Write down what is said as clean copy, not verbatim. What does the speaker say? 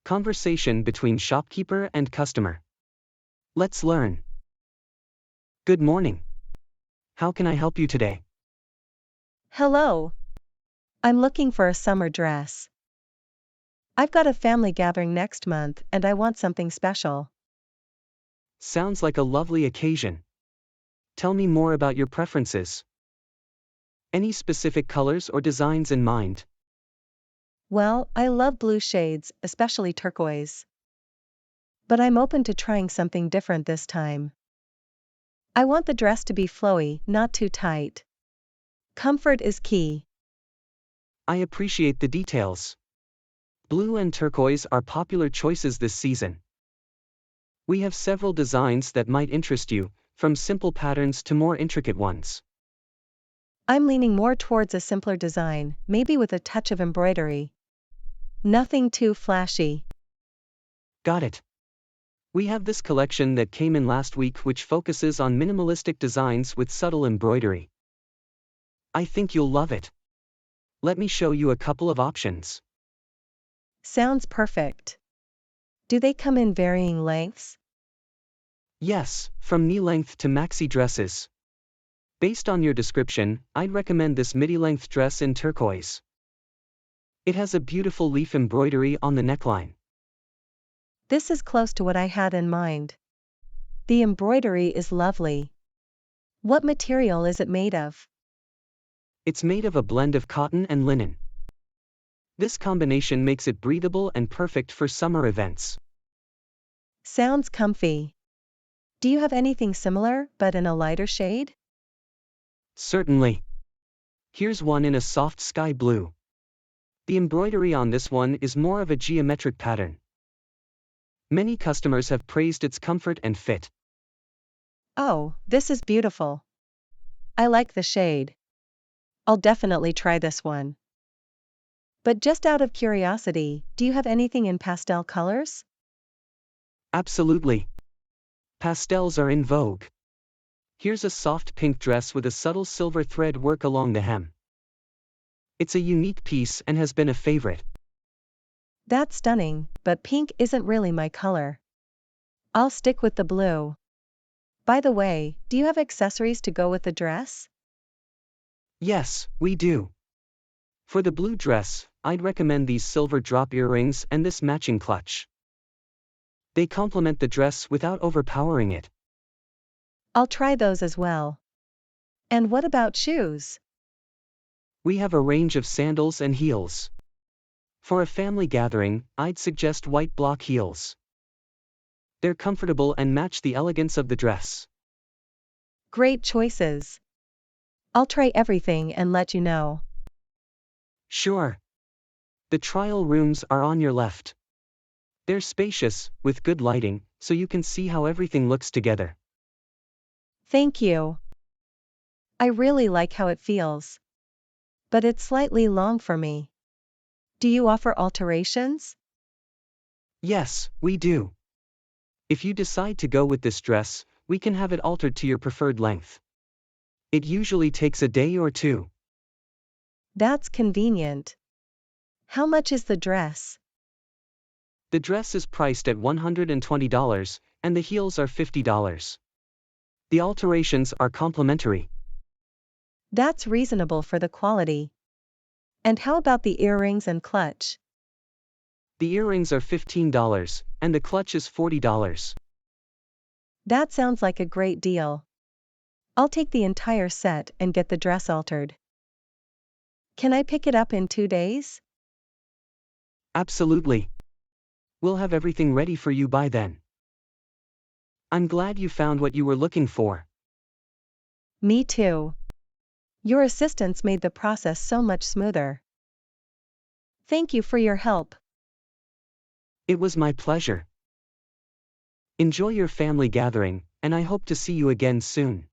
Conversation between shopkeeper and customer. Let's learn. Good morning. How can I help you today? Hello. I'm looking for a summer dress. I've got a family gathering next month and I want something special. Sounds like a lovely occasion. Tell me more about your preferences. Any specific colors or designs in mind? Well, I love blue shades, especially turquoise. But I'm open to trying something different this time. I want the dress to be flowy, not too tight. Comfort is key. I appreciate the details. Blue and turquoise are popular choices this season. We have several designs that might interest you, from simple patterns to more intricate ones. I'm leaning more towards a simpler design, maybe with a touch of embroidery. Nothing too flashy. Got it. We have this collection that came in last week which focuses on minimalistic designs with subtle embroidery. I think you'll love it. Let me show you a couple of options. Sounds perfect. Do they come in varying lengths? Yes, from knee length to maxi dresses. Based on your description, I'd recommend this midi-length dress in turquoise. It has a beautiful leaf embroidery on the neckline. This is close to what I had in mind. The embroidery is lovely. What material is it made of? It's made of a blend of cotton and linen. This combination makes it breathable and perfect for summer events. Sounds comfy. Do you have anything similar, but in a lighter shade? Certainly. Here's one in a soft sky blue. The embroidery on this one is more of a geometric pattern. Many customers have praised its comfort and fit. Oh, this is beautiful. I like the shade. I'll definitely try this one. But just out of curiosity, do you have anything in pastel colors? Absolutely. Pastels are in vogue. Here's a soft pink dress with a subtle silver thread work along the hem. It's a unique piece and has been a favorite. That's stunning, but pink isn't really my color. I'll stick with the blue. By the way, do you have accessories to go with the dress? Yes, we do. For the blue dress, I'd recommend these silver drop earrings and this matching clutch. They complement the dress without overpowering it. I'll try those as well. And what about shoes? We have a range of sandals and heels. For a family gathering, I'd suggest white block heels. They're comfortable and match the elegance of the dress. Great choices. I'll try everything and let you know. Sure. The trial rooms are on your left. They're spacious, with good lighting, so you can see how everything looks together. Thank you. I really like how it feels. But it's slightly long for me. Do you offer alterations? Yes, we do. If you decide to go with this dress, we can have it altered to your preferred length. It usually takes a day or two. That's convenient. How much is the dress? The dress is priced at $120, and the heels are $50. The alterations are complimentary. That's reasonable for the quality. And how about the earrings and clutch? The earrings are $15, and the clutch is $40. That sounds like a great deal. I'll take the entire set and get the dress altered. Can I pick it up in 2 days? Absolutely. We'll have everything ready for you by then. I'm glad you found what you were looking for. Me too. Your assistance made the process so much smoother. Thank you for your help. It was my pleasure. Enjoy your family gathering, and I hope to see you again soon.